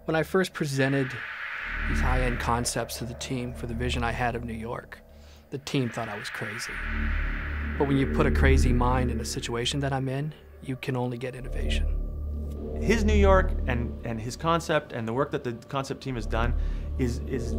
When I first presented these high-end concepts to the team for the vision I had of New York, the team thought I was crazy. But when you put a crazy mind in a situation that I'm in, you can only get innovation. His New York and his concept and the work that the concept team has done is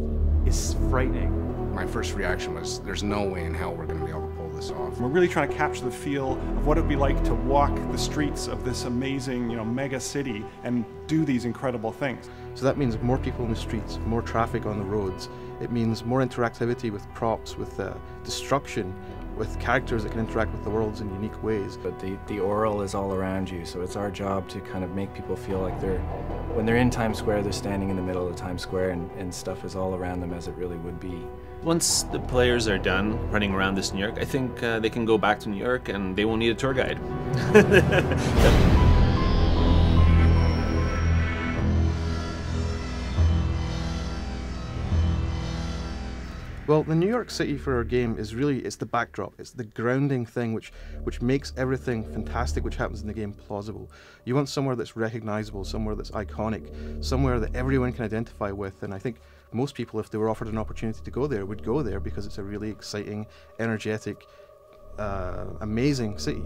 frightening. My first reaction was, there's no way in hell we're going to be able to pull this off. We're really trying to capture the feel of what it would be like to walk the streets of this amazing, mega city and do these incredible things. So that means more people in the streets, more traffic on the roads. It means more interactivity with props, with destruction, with characters that can interact with the worlds in unique ways. But the oral is all around you, so it's our job to kind of make people feel like when they're in Times Square, they're standing in the middle of Times Square and stuff is all around them as it really would be. Once the players are done running around this New York, I think they can go back to New York and they won't need a tour guide. Well, the New York City for our game is really, it's the backdrop, it's the grounding thing which makes everything fantastic which happens in the game plausible. You want somewhere that's recognizable, somewhere that's iconic, somewhere that everyone can identify with, and I think most people, if they were offered an opportunity to go there, would go there because it's a really exciting, energetic, amazing city.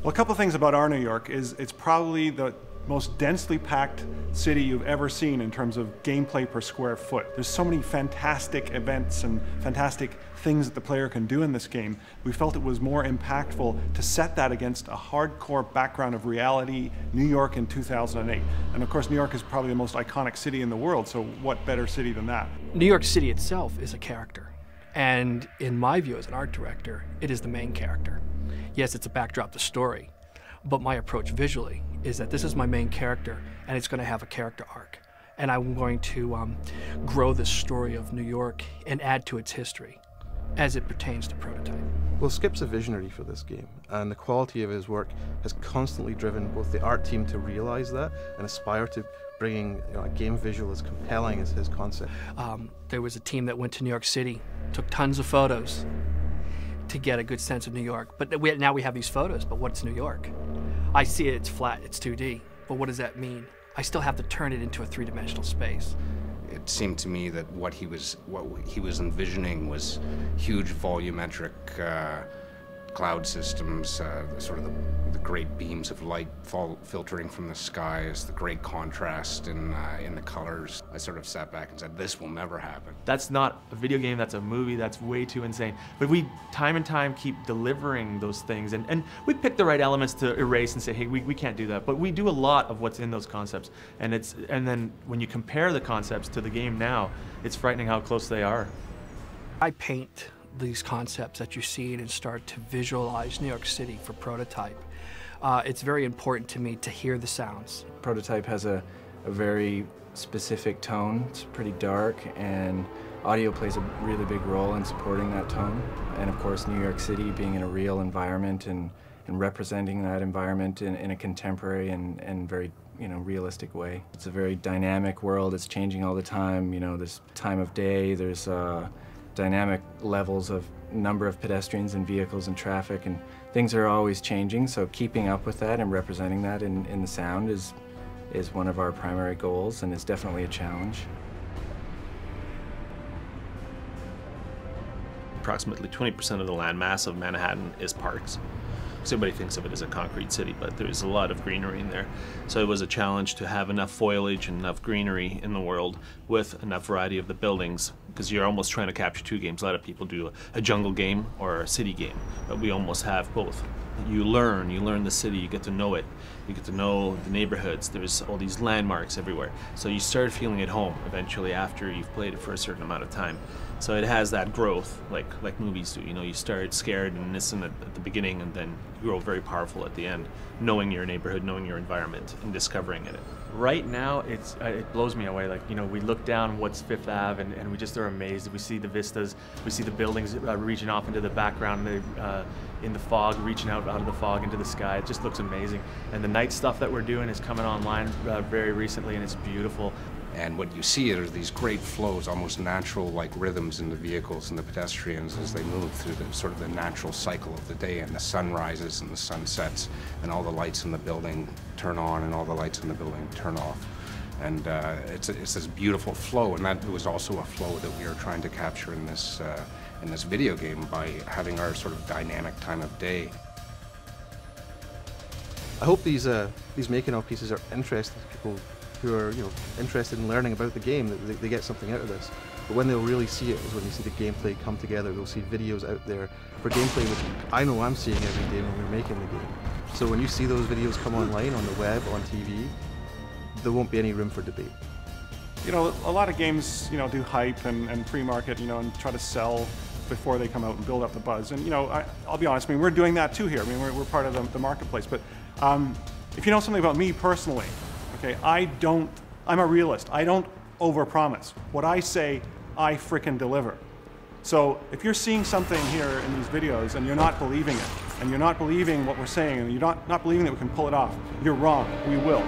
Well, a couple of things about our New York is it's probably the most densely packed city you've ever seen in terms of gameplay per square foot. There's so many fantastic events and fantastic things that the player can do in this game. We felt it was more impactful to set that against a hardcore background of reality, New York in 2008. And of course, New York is probably the most iconic city in the world, so what better city than that? New York City itself is a character. And in my view as an art director, it is the main character. Yes, it's a backdrop to story, but my approach visually is that this is my main character and it's going to have a character arc. And I'm going to grow the story of New York and add to its history as it pertains to Prototype. Well, Skip's a visionary for this game, and the quality of his work has constantly driven both the art team to realize that and aspire to bringing a game visual as compelling as his concept. There was a team that went to New York City, took tons of photos to get a good sense of New York. But now we have these photos, but what's New York? I see it, it's flat, it's 2D, but what does that mean? I still have to turn it into a three-dimensional space. It seemed to me that what he was envisioning was huge volumetric cloud systems, sort of the great beams of light filtering from the skies, the great contrast in the colors. I sort of sat back and said, this will never happen. That's not a video game, that's a movie, that's way too insane. But we, time and time, keep delivering those things, and we pick the right elements to erase and say, hey, we can't do that. But we do a lot of what's in those concepts. And then when you compare the concepts to the game now, it's frightening how close they are. I paint these concepts that you see and start to visualize New York City for Prototype. It's very important to me to hear the sounds. Prototype has a very specific tone. It's pretty dark, and audio plays a really big role in supporting that tone. And of course, New York City being in a real environment and representing that environment in a contemporary and very realistic way. It's a very dynamic world. It's changing all the time. There's time of day, there's dynamic levels of number of pedestrians and vehicles and traffic, and things are always changing, so keeping up with that and representing that in the sound is one of our primary goals, and it's definitely a challenge. Approximately 20% of the land mass of Manhattan is parks. Everybody thinks of it as a concrete city, but there's a lot of greenery in there. So it was a challenge to have enough foliage and enough greenery in the world with enough variety of the buildings, because you're almost trying to capture two games. A lot of people do a jungle game or a city game, but we almost have both. You learn the city, you get to know it, you get to know the neighborhoods, there's all these landmarks everywhere. So you start feeling at home eventually after you've played it for a certain amount of time. So it has that growth, like movies do. You start scared and innocent at the beginning, and then you grow very powerful at the end, knowing your neighborhood, knowing your environment, and discovering it. Right now, it blows me away. We look down what's Fifth Ave, and we just are amazed. We see the vistas, we see the buildings reaching off into the background, in the fog, reaching out of the fog into the sky. It just looks amazing. And the night stuff that we're doing is coming online very recently, and it's beautiful. And what you see are these great flows, almost natural-like rhythms in the vehicles and the pedestrians as they move through the sort of the natural cycle of the day, and the sun rises and the sun sets, and all the lights in the building turn on and all the lights in the building turn off. And it's this beautiful flow, and that was also a flow that we are trying to capture in this video game by having our sort of dynamic time of day. I hope these making-of pieces are interesting to people who are interested in learning about the game, that they get something out of this. But when they'll really see it is when they see the gameplay come together. They'll see videos out there for gameplay, which I know I'm seeing every day when we're making the game. So when you see those videos come online on the web, on TV, there won't be any room for debate. You know, a lot of games, do hype and pre-market, and try to sell before they come out and build up the buzz. And, I'll be honest, we're doing that too here. We're part of the marketplace. But if you know something about me personally, okay, I'm a realist. I don't overpromise. What I say, I frickin' deliver. So if you're seeing something here in these videos and you're not believing it, and you're not believing what we're saying, and you're not believing that we can pull it off, you're wrong. We will.